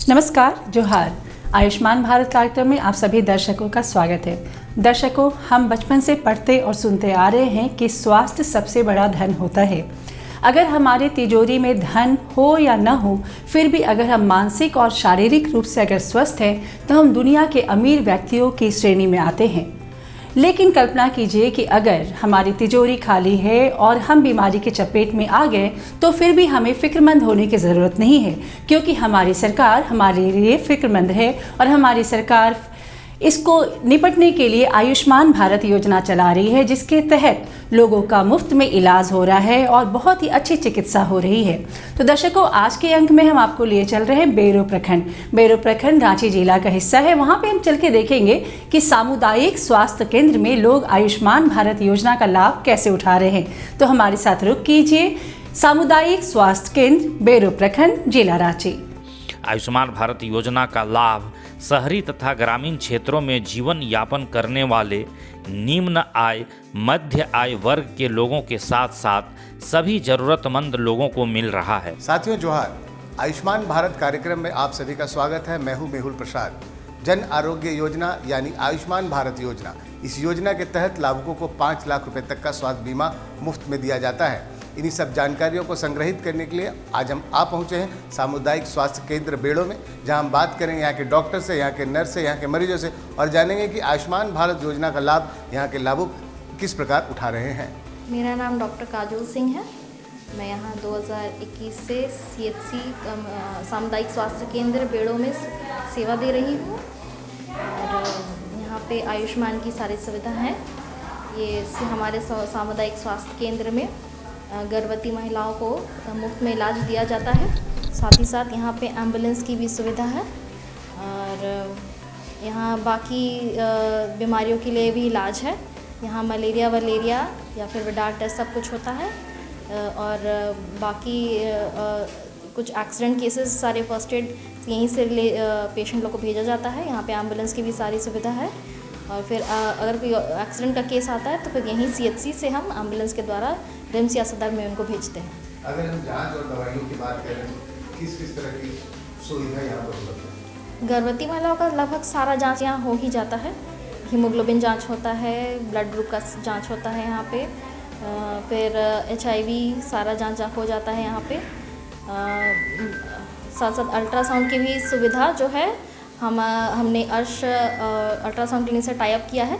नमस्कार, जोहार। आयुष्मान भारत कार्यक्रम में आप सभी दर्शकों का स्वागत है। दर्शकों, हम बचपन से पढ़ते और सुनते आ रहे हैं कि स्वास्थ्य सबसे बड़ा धन होता है। अगर हमारे तिजोरी में धन हो या न हो, फिर भी अगर हम मानसिक और शारीरिक रूप से अगर स्वस्थ हैं, तो हम दुनिया के अमीर व्यक्तियों की श्रेणी में आते हैं। लेकिन कल्पना कीजिए कि अगर हमारी तिजोरी खाली है और हम बीमारी के चपेट में आ गए, तो फिर भी हमें फिक्रमंद होने की ज़रूरत नहीं है, क्योंकि हमारी सरकार हमारे लिए फिक्रमंद है और हमारी सरकार इसको निपटने के लिए आयुष्मान भारत योजना चला रही है, जिसके तहत लोगों का मुफ्त में इलाज हो रहा है और बहुत ही अच्छी चिकित्सा हो रही है। तो दर्शकों, आज के अंक में हम आपको लिए चल रहे हैं बेरो प्रखंड। बेरो प्रखंड रांची जिला का हिस्सा है। वहाँ पे हम चल के देखेंगे कि सामुदायिक स्वास्थ्य केंद्र में लोग आयुष्मान भारत योजना का लाभ कैसे उठा रहे हैं। तो हमारे साथ रुक कीजिए। सामुदायिक स्वास्थ्य केंद्र बेरो प्रखंड, जिला रांची। आयुष्मान भारत योजना का लाभ शहरी तथा ग्रामीण क्षेत्रों में जीवन यापन करने वाले निम्न आय, मध्य आय वर्ग के लोगों के साथ साथ सभी जरूरतमंद लोगों को मिल रहा है। साथियों, जोहार। आयुष्मान भारत कार्यक्रम में आप सभी का स्वागत है। मैं हूं मेहुल प्रसाद। जन आरोग्य योजना यानी आयुष्मान भारत योजना, इस योजना के तहत लाभुकों को 5 लाख रुपए तक का स्वास्थ्य बीमा मुफ्त में दिया जाता है। इन्हीं सब जानकारियों को संग्रहित करने के लिए आज हम आ पहुंचे हैं सामुदायिक स्वास्थ्य केंद्र बेड़ो में, जहां हम बात करेंगे यहाँ के डॉक्टर से, यहाँ के नर्स से, यहाँ के मरीजों से और जानेंगे कि आयुष्मान भारत योजना का लाभ यहाँ के लाभुक किस प्रकार उठा रहे हैं। मेरा नाम डॉक्टर काजोल सिंह है। मैं यहाँ 2021 से CHC सामुदायिक स्वास्थ्य केंद्र बेड़ो में सेवा दे रही हूँ और यहाँ पे आयुष्मान की सारी सुविधा हैं। ये हमारे सामुदायिक स्वास्थ्य केंद्र में गर्भवती महिलाओं को मुफ्त में इलाज दिया जाता है। साथ ही साथ यहाँ पे एम्बुलेंस की भी सुविधा है और यहाँ बाकी बीमारियों के लिए भी इलाज है। यहाँ मलेरिया या फिर विडार टेस्ट सब कुछ होता है और बाकी कुछ एक्सीडेंट केसेस सारे फर्स्ट एड यहीं से पेशेंट लोग को भेजा जाता है। यहाँ पे एम्बुलेंस की भी सारी सुविधा है और फिर अगर कोई एक्सीडेंट का केस आता है तो फिर यहीं CHC से हम एम्बुलेंस के द्वारा रिम्स या सदर में उनको भेजते हैं। अगर हम जांच और दवाइयों की बात करें, किस तरह की सुविधा यहाँ पर उपलब्ध है? गर्भवती महिलाओं का लगभग सारा जांच यहाँ हो ही जाता है। हीमोग्लोबिन जांच होता है, ब्लड ग्रुप का जांच होता है यहाँ पे, फिर HIV सारा जांच हो जाता है यहाँ पे। साथ साथ अल्ट्रासाउंड की भी सुविधा जो है हमने अर्श अल्ट्रासाउंड क्लिनिक से टाई अप किया है,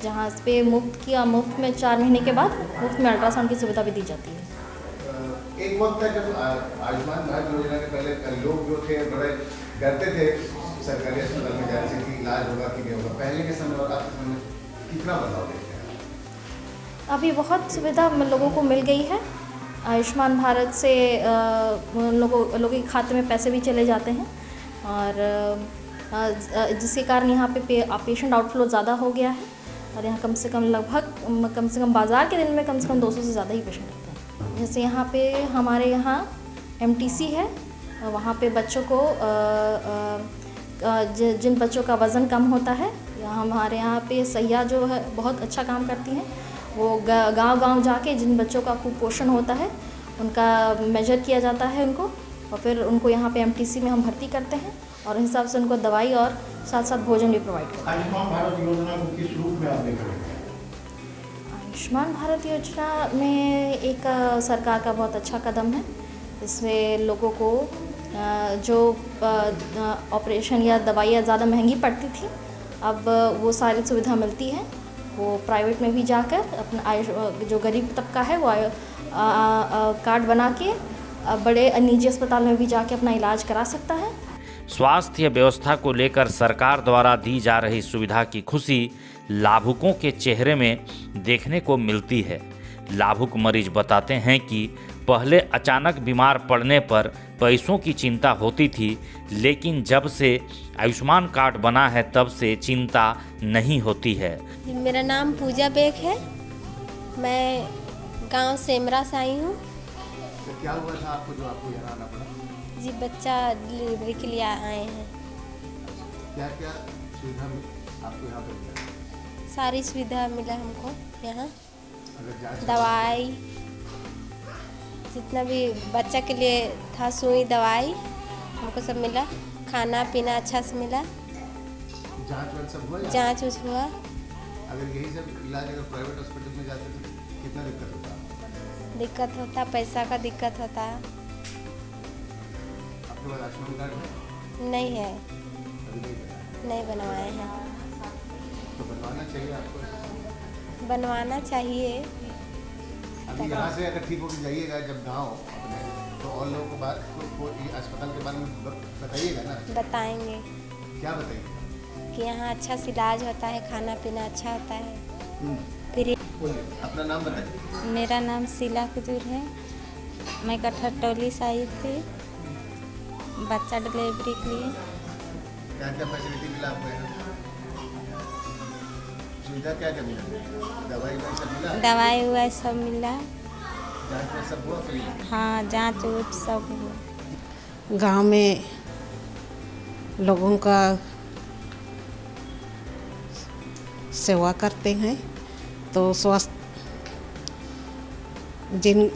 जहाँ इस पे मुफ्त में 4 महीने के बाद मुफ्त में अल्ट्रासाउंड की सुविधा भी दी जाती है। एक वक्त था जब आयुष्मान भारत योजना के पहले लोग जो थे बड़े डरते थे सरकारी अस्पताल में जाने से कि इलाज होगा कि नहीं होगा। पहले के समय और आज के समय कितना बदलाव देखते हैं? अभी बहुत सुविधा लोगों को मिल गई है। आयुष्मान भारत से लोगों के खाते में पैसे भी चले जाते हैं और जिसके कारण यहाँ पे पेशेंट आउटफ्लो ज़्यादा हो गया है और यहाँ कम से कम बाज़ार के दिन में कम से कम 200 से ज़्यादा ही पेशेंट होते हैं। जैसे यहाँ पे हमारे यहाँ MTC है, वहाँ पे बच्चों को जिन बच्चों का वज़न कम होता है, हमारे यहाँ पे सैया जो है बहुत अच्छा काम करती हैं। वो गांव-गांव जाके जिन बच्चों का कुपोषण होता है उनका मेजर किया जाता है उनको, और फिर उनको यहाँ पे MTC में हम भर्ती करते हैं और उस हिसाब से उनको दवाई और साथ साथ भोजन भी प्रोवाइड करते हैं। आयुष्मान भारत योजना को किस रूप में आप देख रहे हैं? आयुष्मान भारत योजना में एक सरकार का बहुत अच्छा कदम है। इसमें लोगों को जो ऑपरेशन या दवाइयाँ ज़्यादा महंगी पड़ती थी, अब वो सारी सुविधा मिलती है। वो प्राइवेट में भी जाकर अपना जो गरीब तबका है वो कार्ड बना के बड़े निजी अस्पताल में भी जाके अपना इलाज करा सकता है। स्वास्थ्य व्यवस्था को लेकर सरकार द्वारा दी जा रही सुविधा की खुशी लाभुकों के चेहरे में देखने को मिलती है। लाभुक मरीज बताते हैं कि पहले अचानक बीमार पड़ने पर पैसों की चिंता होती थी, लेकिन जब से आयुष्मान कार्ड बना है तब से चिंता नहीं होती है। मेरा नाम पूजा बेग है। मैं गांव सेमरा से आई हूँ। तो क्या हुआ था आपको जो आपको यहाँ आना पड़ा? जी, बच्चा डिलीवरी के लिए आए हैं। क्या क्या सुविधा आपको यहाँ पर मिला? सारी सुविधा मिला हमको यहाँ। अगर जांच दवाई जितना भी बच्चा के लिए था, सुई दवाई हमको सब मिला। खाना पीना अच्छा से मिला, जांच वांच सब हुआ? जांच उच हुआ। अगर यही सब इलाज अगर प्राइवेट हॉस्पिटल में जाते तो कितना दिक्कत होता? दिक्कत होता, पैसा का दिक्कत होता। आपके पास आयुष्मान कार्ड है? नहीं है, अभी नहीं बना। नहीं बनवाए हैं। तो बनवाना चाहिए आपको। बनवाना चाहिए। अभी यहाँ से अगर ठीक होकर जाइएगा जब गाँव अपने, तो और लोगों को बात को अस्पताल के बारे में बताइएगा ना। बताएंगे। क्या बताइएगा? कि यहाँ अच्छा से इलाज होता है, खाना पीना अच्छा होता है। फिर बोलिए, अपना नाम बताइए। मेरा नाम शीला कुजूर है। मैं कठहटौली से आई थी बच्चा डिलीवरी के लिए। क्या क्या फैसिलिटी मिला आपको यहाँ? सुविधा क्या क्या मिला? दवाई ववाई सब मिला? दवाई उवाई सब मिला। जाँच में सब हुआ फ्री? हाँ, जांच उच सब हुआ। गांव में लोगों का सेवा करते हैं, तो स्वास्थ्य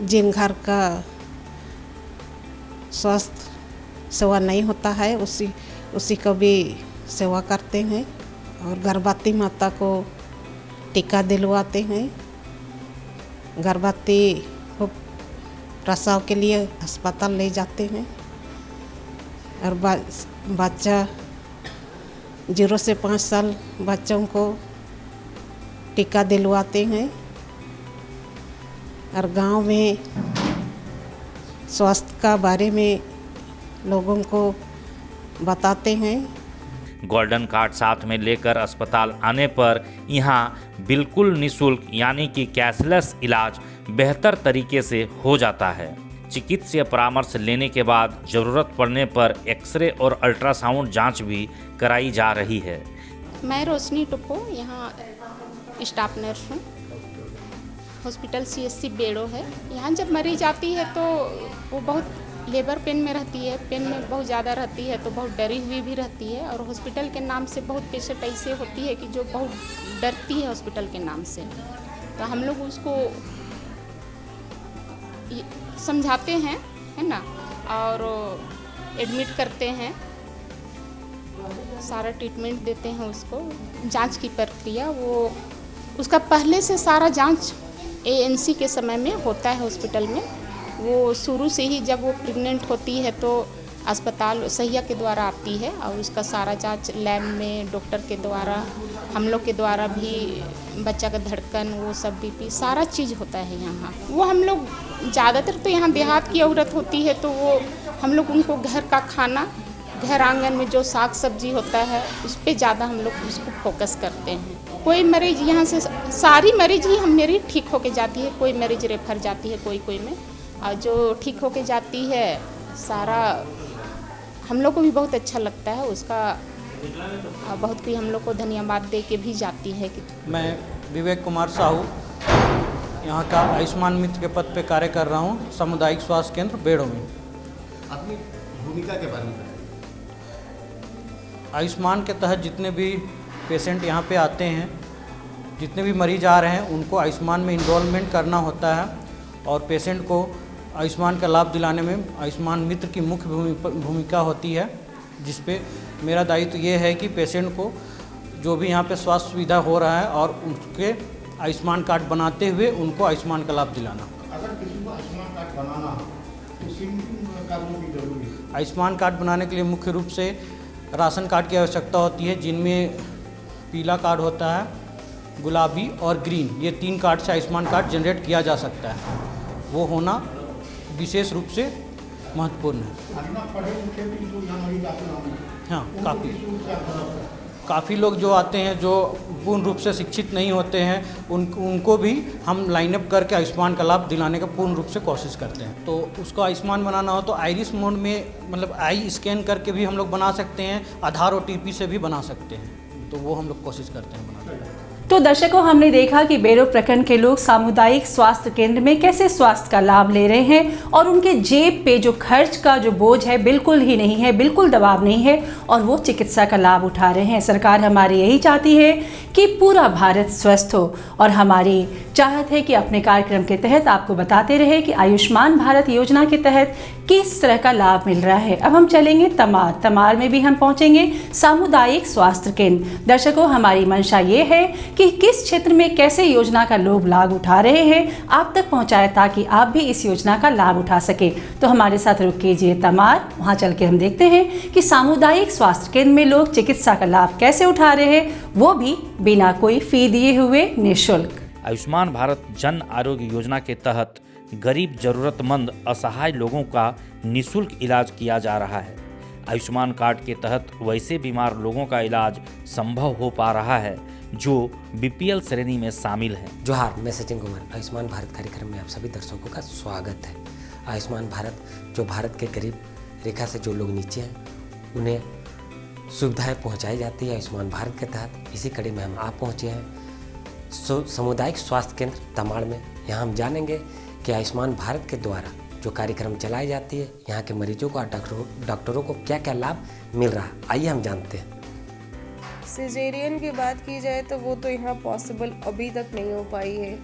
जिन घर का स्वास्थ्य सेवा नहीं होता है उसी को भी सेवा करते हैं। और गर्भवती माता को टीका दिलवाते हैं। गर्भवती को प्रसव के लिए अस्पताल ले जाते हैं। और बच्चा 0 से 5 साल बच्चों को टीका दिलवाते हैं। और गांव में स्वास्थ्य का बारे में लोगों को बताते हैं। गोल्डन कार्ड साथ में लेकर अस्पताल आने पर यहाँ बिल्कुल निःशुल्क यानी कि कैशलेस इलाज बेहतर तरीके से हो जाता है। चिकित्सीय परामर्श लेने के बाद ज़रूरत पड़ने पर एक्सरे और अल्ट्रासाउंड जांच भी कराई जा रही है। मैं रोशनी टुप्पो यहाँ स्टाफ नर्स हूँ। हॉस्पिटल CSC बेड़ो है। यहाँ जब मरीज आती है तो वो बहुत लेबर पेन में रहती है, पेन में बहुत ज़्यादा रहती है, तो बहुत डरी हुई भी रहती है। और हॉस्पिटल के नाम से बहुत पेशेंट ऐसे होती है कि जो बहुत डरती है हॉस्पिटल के नाम से। तो हम लोग उसको समझाते हैं, है ना, और एडमिट करते हैं, सारा ट्रीटमेंट देते हैं उसको। जांच की प्रक्रिया वो उसका पहले से सारा जांच ANC के समय में होता है हॉस्पिटल में। वो शुरू से ही जब वो प्रेग्नेंट होती है तो अस्पताल सहिया के द्वारा आती है और उसका सारा जांच लैब में डॉक्टर के द्वारा, हम लोग के द्वारा भी बच्चा का धड़कन, वो सब BP सारा चीज़ होता है यहाँ। वो हम लोग ज़्यादातर तो यहाँ देहात की औरत होती है तो वो हम लोग उनको घर का खाना, घर आंगन में जो साग सब्जी होता है उस पर ज़्यादा हम लोग उसको फोकस करते हैं। कोई मरीज यहाँ से, सारी मरीज ही मेरी ठीक होके जाती है, कोई मरीज रेफर जाती है कोई में, और जो ठीक होके जाती है सारा हम लोग को भी बहुत अच्छा लगता है उसका। बहुत कोई हम लोग को धन्यवाद दे के भी जाती है। मैं विवेक कुमार साहू यहाँ का आयुष्मान मित्र के पद पे कार्य कर रहा हूँ सामुदायिक स्वास्थ्य केंद्र बेड़ो में। अपनी भूमिका के बारे में बताइए। आयुष्मान के तहत जितने भी पेशेंट यहाँ पे आते हैं, जितने भी मरीज आ रहे हैं, उनको आयुष्मान में इनरोलमेंट करना होता है। और पेशेंट को आयुष्मान का लाभ दिलाने में आयुष्मान मित्र की मुख्य भूमिका होती है, जिस पे मेरा दायित्व ये है कि पेशेंट को जो भी यहाँ पे स्वास्थ्य सुविधा हो रहा है और उसके आयुष्मान कार्ड बनाते हुए उनको आयुष्मान का लाभ दिलाना। अगर किसी को आयुष्मान कार्ड बनाना हो तो किन कारणों की जरूरी है? आयुष्मान कार्ड बनाने के लिए मुख्य रूप से राशन कार्ड की आवश्यकता होती है, जिनमें पीला कार्ड होता है, गुलाबी और ग्रीन, ये 3 कार्ड से आयुष्मान कार्ड जनरेट किया जा सकता है। वो होना विशेष रूप से महत्वपूर्ण है। हाँ, काफ़ी लोग जो आते हैं जो पूर्ण रूप से शिक्षित नहीं होते हैं, उनको भी हम लाइनअप करके आयुष्मान का लाभ दिलाने का पूर्ण रूप से कोशिश करते हैं। तो उसको आयुष्मान बनाना हो तो आइरिस मोड में, मतलब आई स्कैन करके भी हम लोग बना सकते हैं, आधार OTP से भी बना सकते हैं, तो वो हम लोग कोशिश करते हैं बनाने का। तो दर्शकों, हमने देखा कि बेड़ो प्रखंड के लोग सामुदायिक स्वास्थ्य केंद्र में कैसे स्वास्थ्य का लाभ ले रहे हैं और उनके जेब पे जो खर्च का जो बोझ है बिल्कुल ही नहीं है, बिल्कुल दबाव नहीं है और वो चिकित्सा का लाभ उठा रहे हैं। सरकार हमारी यही चाहती है कि पूरा भारत स्वस्थ हो और हमारी चाहत है कि अपने कार्यक्रम के तहत आपको बताते रहे कि आयुष्मान भारत योजना के तहत किस तरह का लाभ मिल रहा है। अब हम चलेंगे तमार में भी हम पहुंचेंगे सामुदायिक स्वास्थ्य केंद्र। दर्शकों, हमारी मंशा ये है कि किस क्षेत्र में कैसे योजना का लोग लाभ उठा रहे हैं आप तक पहुंचाए, ताकि आप भी इस योजना का लाभ उठा सके। तो हमारे साथ रुक कीजिए तमार, वहां चल के हम देखते हैं कि सामुदायिक स्वास्थ्य केंद्र में लोग चिकित्सा का लाभ कैसे उठा रहे हैं, वो भी बिना कोई फी दिए हुए निःशुल्क। आयुष्मान भारत जन आरोग्य योजना के तहत गरीब जरूरतमंद असहाय लोगों का निःशुल्क इलाज किया जा रहा है। आयुष्मान कार्ड के तहत वैसे बीमार लोगों का इलाज संभव हो पा रहा है जो बीपीएल श्रेणी में शामिल हैं। जोहार, मैं सचिन कुमार। आयुष्मान भारत कार्यक्रम में आप सभी दर्शकों का स्वागत है। आयुष्मान भारत जो भारत के गरीब रेखा से जो लोग नीचे हैं उन्हें सुविधाएं पहुंचाई जाती है आयुष्मान भारत के तहत। इसी कड़ी में हम आप पहुंचे हैं सामुदायिक स्वास्थ्य केंद्र तमाड़ में। यहाँ हम जानेंगे कि आयुष्मान भारत के द्वारा जो कार्यक्रम चलाई जाती है, यहाँ के मरीजों को डॉक्टरों को क्या क्या लाभ मिल रहा है, आइए हम जानते हैं। सिजेरियन की बात की जाए तो वो तो यहाँ पॉसिबल अभी तक नहीं हो पाई है।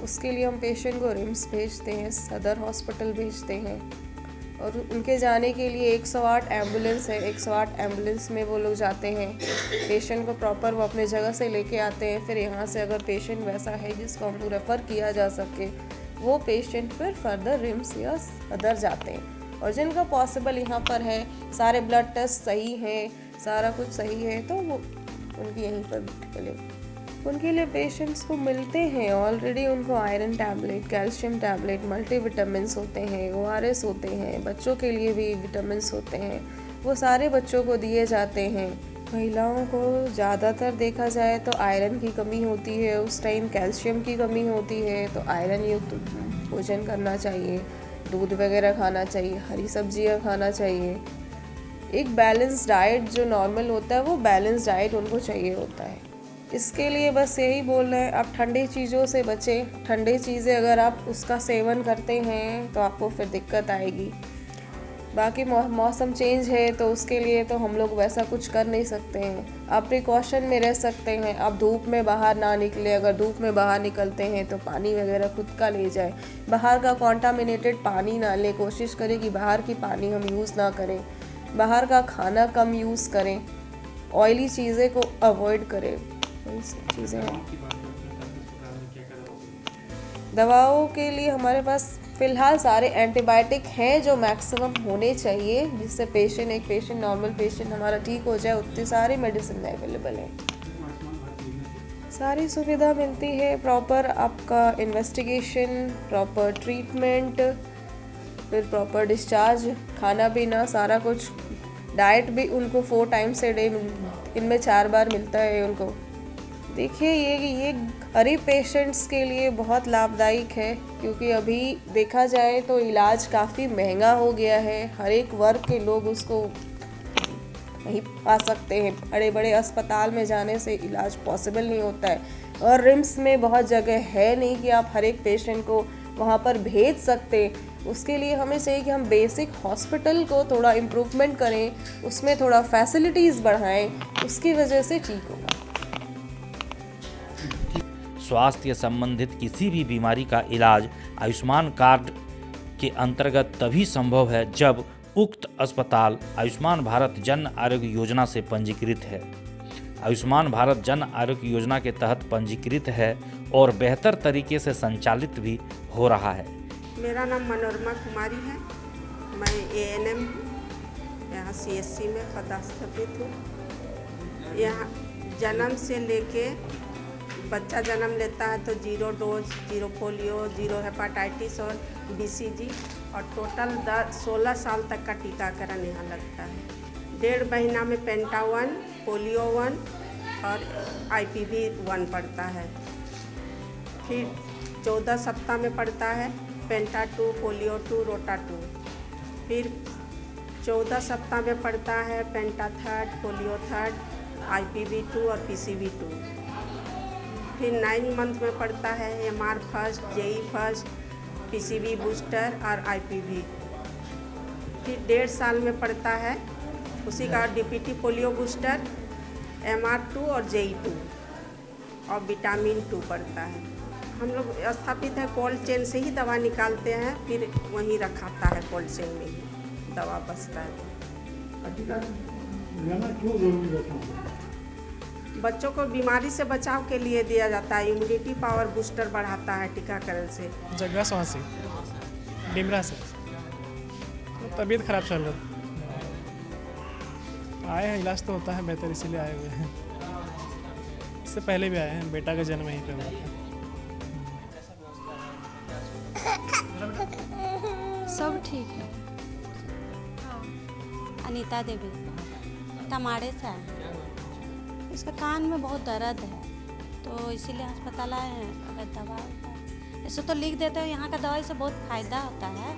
उसके लिए हम पेशेंट को रिम्स भेजते हैं, सदर हॉस्पिटल भेजते हैं और उनके जाने के लिए 108 एम्बुलेंस है। 108 एम्बुलेंस में वो लोग जाते हैं, पेशेंट को प्रॉपर वो अपने जगह से लेके आते हैं। फिर यहाँ से अगर पेशेंट वैसा है जिसको हमको रेफ़र किया जा सके, वो पेशेंट फिर फर्दर रिम्स या सदर जाते हैं। और जिनका पॉसिबल यहाँ पर है, सारे ब्लड टेस्ट सही हैं, सारा कुछ सही है, तो वो उनकी यहीं पर चले। उनके लिए पेशेंट्स को मिलते हैं ऑलरेडी, उनको iron tablet, calcium tablet, multivitamins होते हैं, ORS होते हैं, बच्चों के लिए भी विटामिन्स होते हैं, वो सारे बच्चों को दिए जाते हैं। महिलाओं को ज़्यादातर देखा जाए तो आयरन की कमी होती है, उस टाइम कैल्शियम की कमी होती है, तो आयरन युक्त भोजन करना चाहिए, दूध वगैरह खाना चाहिए, हरी सब्जियां खाना चाहिए। एक बैलेंस डाइट जो नॉर्मल होता है वो बैलेंस डाइट उनको चाहिए होता है। इसके लिए बस यही बोल रहे हैं, आप ठंडी चीज़ों से बचें। ठंडी चीज़ें अगर आप उसका सेवन करते हैं तो आपको फिर दिक्कत आएगी। बाकी मौसम चेंज है तो उसके लिए तो हम लोग वैसा कुछ कर नहीं सकते हैं। आप प्रिकॉशन में रह सकते हैं, आप धूप में बाहर ना निकले। अगर धूप में बाहर निकलते हैं तो पानी वगैरह खुद का ले जाए, बाहर का कॉन्टामिनेटेड पानी ना ले। कोशिश करें कि बाहर की पानी हम यूज़ ना करें, बाहर का खाना कम यूज़ करें, ऑयली चीज़ें को अवॉइड करें। चीज़ें हैं। दवाओं के लिए हमारे पास फ़िलहाल सारे एंटीबायोटिक हैं जो मैक्सिमम होने चाहिए, जिससे एक पेशेंट नॉर्मल पेशेंट हमारा ठीक हो जाए। उतनी सारी मेडिसिन अवेलेबल हैं, सारी सुविधा मिलती है। प्रॉपर आपका इन्वेस्टिगेशन, प्रॉपर ट्रीटमेंट, फिर प्रॉपर डिस्चार्ज, खाना पीना सारा कुछ। डाइट भी उनको 4 टाइम्स ए डे, इनमें 4 बार मिलता है उनको। देखिए ये गरीब पेशेंट्स के लिए बहुत लाभदायक है, क्योंकि अभी देखा जाए तो इलाज काफ़ी महंगा हो गया है। हर एक वर्ग के लोग उसको नहीं पा सकते हैं। बड़े बड़े अस्पताल में जाने से इलाज पॉसिबल नहीं होता है, और रिम्स में बहुत जगह है नहीं कि आप हर एक पेशेंट को वहाँ पर भेज सकते। उसके लिए हमें चाहिए कि हम बेसिक हॉस्पिटल को थोड़ा इम्प्रूवमेंट करें, उसमें थोड़ा फैसिलिटीज़ बढ़ाएं, उसकी वजह से ठीक होगा। स्वास्थ्य संबंधित किसी भी बीमारी का इलाज आयुष्मान कार्ड के अंतर्गत तभी संभव है जब उक्त अस्पताल आयुष्मान भारत जन आरोग्य योजना से पंजीकृत है। आयुष्मान भारत जन आरोग्य योजना के तहत पंजीकृत है और बेहतर तरीके से संचालित भी हो रहा है। मेरा नाम मनोरमा कुमारी है, मैं ANM हूँ, यहाँ CSC में पदस्थापित हूँ। यहाँ जन्म से लेके बच्चा जन्म लेता है तो 0 डोज, 0 पोलियो, 0 हेपाटाइटिस और BCG, और टोटल 16 साल तक का टीकाकरण यहाँ लगता है। 1.5 महीना में पेंटा 1, पोलियो 1 और IPV 1 पड़ता है। फिर 14 सप्ताह में पड़ता है पेंटा 2, पोलियो 2, रोटा 2। फिर 14 सप्ताह में पड़ता है पेंटा 3, पोलियो 3, IPV 2 और PCV 2। फिर 9 मंथ में पड़ता है MR first, JE first, PCV booster और IPV। फिर 1.5 साल में पड़ता है उसी का DPT पोलियो बूस्टर, MR2 और JE2 और विटामिन 2 पड़ता है। हम लोग स्थापित है कोल्ड चेन से ही दवा निकालते हैं, फिर वहीं रखाता है कोल्ड चेन में ही दवा बचता है। बच्चों को बीमारी से बचाव के लिए दिया जाता है, इम्यूनिटी पावर बूस्टर बढ़ाता है टीकाकरण से। जगह स्वासी डिमरा से तबीयत खराब चल रहा आए हैं, इलाज तो होता है बेहतर, इसीलिए आए हुए हैं। इससे पहले भी आए हैं, बेटा का जन्म यहीं पे हुआ था। सब ठीक है। अनीता देवी टमाड़े से आए हैं। इसका कान में बहुत दर्द है तो इसीलिए अस्पताल आए हैं। अगर दवा ऐसे तो लिख देते हो, यहाँ का दवाई से बहुत फ़ायदा होता है।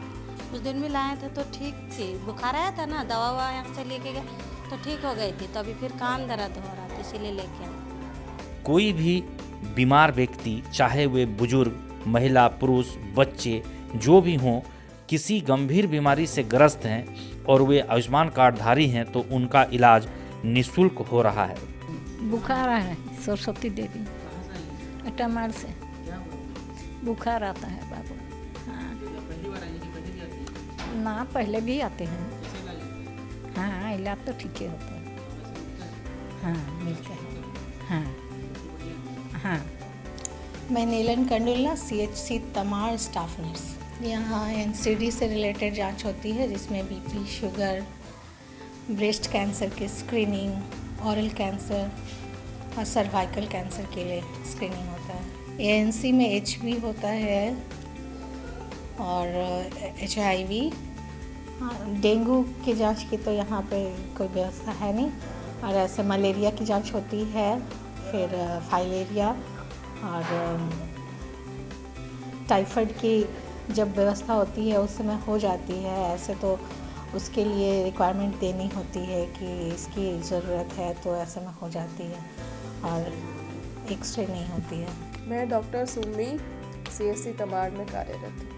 उस दिन भी लाए थे तो ठीक थी, बुखार आया था ना, दवा ववा यहाँ से लेके गए तो ठीक हो गई थी, तो अभी फिर कान दर्द हो रहा था इसीलिए लेके आए। कोई भी बीमार व्यक्ति, चाहे वे बुजुर्ग, महिला, पुरुष, बच्चे जो भी हों, किसी गंभीर बीमारी से ग्रस्त हैं और वे आयुष्मान कार्डधारी हैं तो उनका इलाज निःशुल्क हो रहा है। बुखार है सरस्वती देवी टमार से बुखार आता है बाबू। हाँ ना, पहले भी आते हैं। हाँ, इलाज तो ठीक ही होता है। हाँ, मिलता है। हाँ हाँ। मैं नीलन कंडुल्ला, CHC तमाड़ स्टाफ नर्स। यहाँ NCD से रिलेटेड जांच होती है जिसमें BP, शुगर, ब्रेस्ट कैंसर की स्क्रीनिंग, ओरल कैंसर और सर्वाइकल कैंसर के लिए स्क्रीनिंग होता है। ANC में HB होता है और HIV। डेंगू की जांच की तो यहाँ पे कोई व्यवस्था है नहीं, और ऐसे मलेरिया की जांच होती है, फिर फाइलेरिया और टाइफाइड की जब व्यवस्था होती है उस समय हो जाती है। ऐसे तो उसके लिए रिक्वायरमेंट देनी होती है कि इसकी ज़रूरत है तो ऐसे में हो जाती है, और एक्सरे नहीं होती है। मैं डॉक्टर सुमी CHC तमाड़ में कार्यरत हूँ।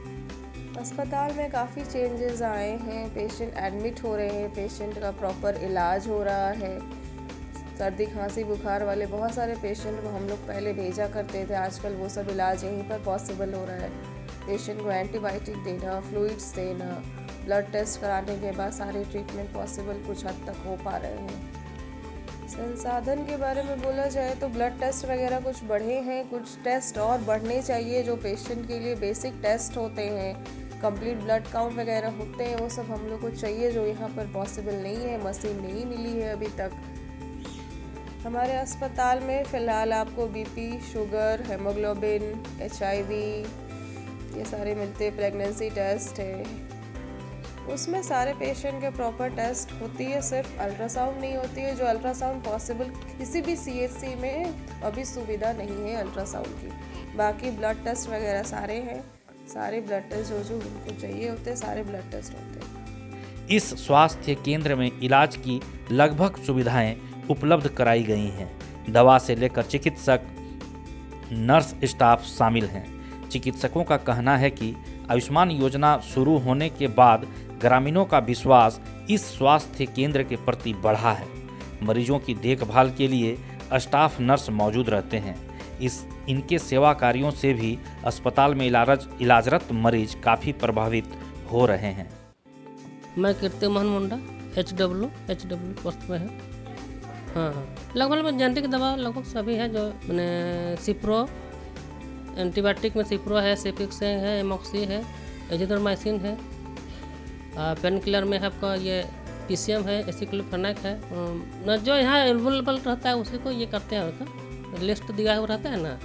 अस्पताल में काफ़ी चेंजेस आए हैं, पेशेंट एडमिट हो रहे हैं, पेशेंट का प्रॉपर इलाज हो रहा है। सर्दी खांसी बुखार वाले बहुत सारे पेशेंट को हम लोग पहले भेजा करते थे, आजकल वो सब इलाज यहीं पर पॉसिबल हो रहा है। पेशेंट को एंटीबायोटिक देना, फ्लूइड्स देना, ब्लड टेस्ट कराने के बाद सारे ट्रीटमेंट पॉसिबल कुछ हद तक हो पा रहे हैं। संसाधन के बारे में बोला जाए तो ब्लड टेस्ट वगैरह कुछ बढ़े हैं, कुछ टेस्ट और बढ़ने चाहिए जो पेशेंट के लिए बेसिक टेस्ट होते हैं, कंप्लीट ब्लड काउंट वगैरह होते हैं, वो सब हम लोग को चाहिए जो यहाँ पर पॉसिबल नहीं है, मशीन नहीं मिली है अभी तक। हमारे अस्पताल में फ़िलहाल आपको BP, शुगर, हेमोग्लोबिन, HIV ये सारे मिलते हैं। प्रेगनेंसी टेस्ट है, उसमें सारे पेशेंट के प्रॉपर टेस्ट होती है, सिर्फ अल्ट्रासाउंड नहीं होती है, जो अल्ट्रासाउंड पॉसिबल किसी भी CHC में अभी सुविधा नहीं है अल्ट्रासाउंड की। बाकी ब्लड टेस्ट वगैरह सारे हैं, सारे ब्लड टेस्ट जो उनको चाहिए होते हैं सारे ब्लड टेस्ट होते हैं। इस स्वास्थ्य केंद्र में इलाज की लगभग सुविधाएं उपलब्ध कराई गई हैं। दवा से लेकर चिकित्सक, नर्स स्टाफ शामिल हैं। चिकित्सकों का कहना है कि आयुष्मान योजना शुरू होने के बाद ग्रामीणों का विश्वास इस स्वास्थ्य केंद्र के प्रति बढ़ा है। मरीजों की देखभाल के लिए स्टाफ नर्स मौजूद रहते हैं। इनके सेवा कार्यों से भी अस्पताल में इलाजरत मरीज काफ़ी प्रभावित हो रहे हैं। मैं कीर्ति मोहन मुंडा HW पोस्ट में है। हाँ, लगभग जेनेटिक दवा लगभग सभी है, जो मैंने सिप्रो, एंटीबायोटिक में सिप्रो है, सिपिक्स है, एमॉक्सी है, एजिथ्रोमाइसिन है। पेन किलर में है आपका ये PCM है, एसिक्लोफेनाक है। न जो यहाँ अवेलेबल रहता है उसी को ये करते हैं, उसका लिस्ट दिया हुआ रहता है ना,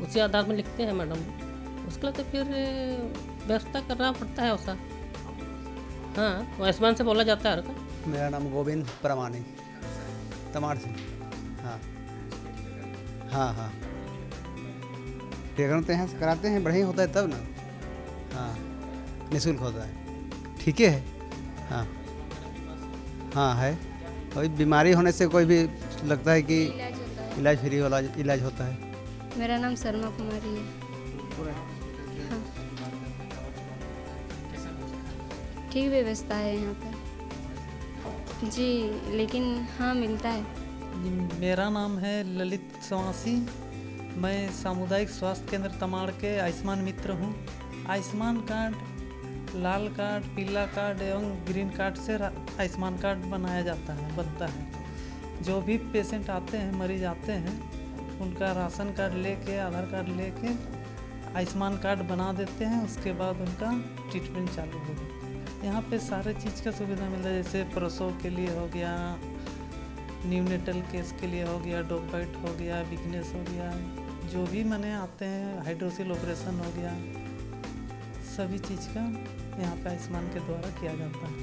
उसी आधार में लिखते हैं मैडम। उसके लिए तो फिर व्यवस्था करना पड़ता है उसका। हाँ, आयुष्मान से बोला जाता है। मेरा नाम गोविंद परमानी, तमाड़ से। हाँ हाँ हाँ, टीकाकरण तो यहाँ से कराते हैं, बढ़िया होता है तब ना। हाँ, निःशुल्क होता है, ठीक है। हाँ हाँ है, कोई बीमारी होने से कोई भी लगता है कि इलाज फ्री वाला इलाज होता है। मेरा नाम शर्मा कुमारी है। हाँ, ठीक व्यवस्था है यहाँ पर जी, लेकिन हाँ मिलता है। मेरा नाम है ललित सवासी, मैं सामुदायिक स्वास्थ्य केंद्र तमाड़ के आयुष्मान मित्र हूँ। आयुष्मान कार्ड लाल कार्ड, पीला कार्ड एवं ग्रीन कार्ड से आयुष्मान कार्ड बनता है। जो भी पेशेंट आते हैं, मरीज आते हैं, उनका राशन कार्ड लेके, आधार कार्ड लेके आयुष्मान कार्ड बना देते हैं। उसके बाद उनका ट्रीटमेंट चालू हो जाता है। यहाँ पे सारे चीज़ का सुविधा मिलता है, जैसे प्रसव के लिए हो गया, न्यूनेटल केस के लिए हो गया, डॉग बाइट हो गया, वीकनेस हो गया, जो भी मने आते हैं, हाइड्रोसिल ऑपरेशन हो गया, सभी चीज़ का यहाँ पे आयुष्मान के द्वारा किया जाता है।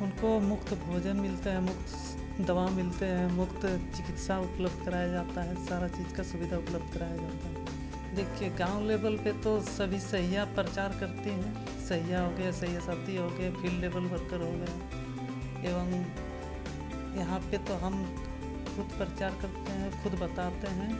उनको मुफ्त भोजन मिलता है, मुफ्त दवा मिलते हैं, मुफ्त चिकित्सा उपलब्ध कराया जाता है, सारा चीज़ का सुविधा उपलब्ध कराया जाता है। देखिए गांव लेवल पे तो सभी सहिया प्रचार करती हैं, सहिया हो गया, सहिया साथी हो गए, फील्ड लेवल वर्कर हो गए, एवं यहाँ पे तो हम खुद प्रचार करते हैं, खुद बताते हैं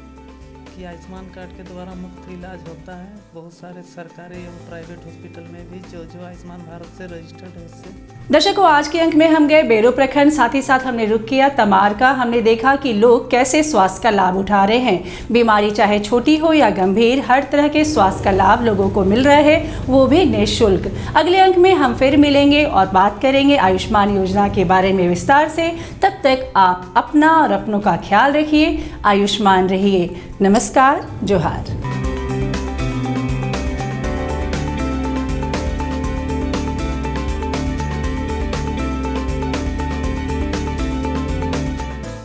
कि आयुष्मान कार्ड के द्वारा मुफ्त इलाज होता है। बहुत सारे सरकारी एवं प्राइवेट हॉस्पिटल में भी जो आयुष्मान भारत से रजिस्टर्ड है उससे। दर्शकों, आज के अंक में हम गए बेरो प्रखंड, साथ ही साथ हमने रुख किया तमार का। हमने देखा कि लोग कैसे स्वास्थ्य का लाभ उठा रहे हैं। बीमारी चाहे छोटी हो या गंभीर, हर तरह के स्वास्थ्य का लाभ लोगों को मिल रहा है, वो भी निःशुल्क। अगले अंक में हम फिर मिलेंगे और बात करेंगे आयुष्मान योजना के बारे में विस्तार से। तब तक आप अपना और अपनों का ख्याल रखिए, आयुष्मान रहिए। नमस्कार, जोहार।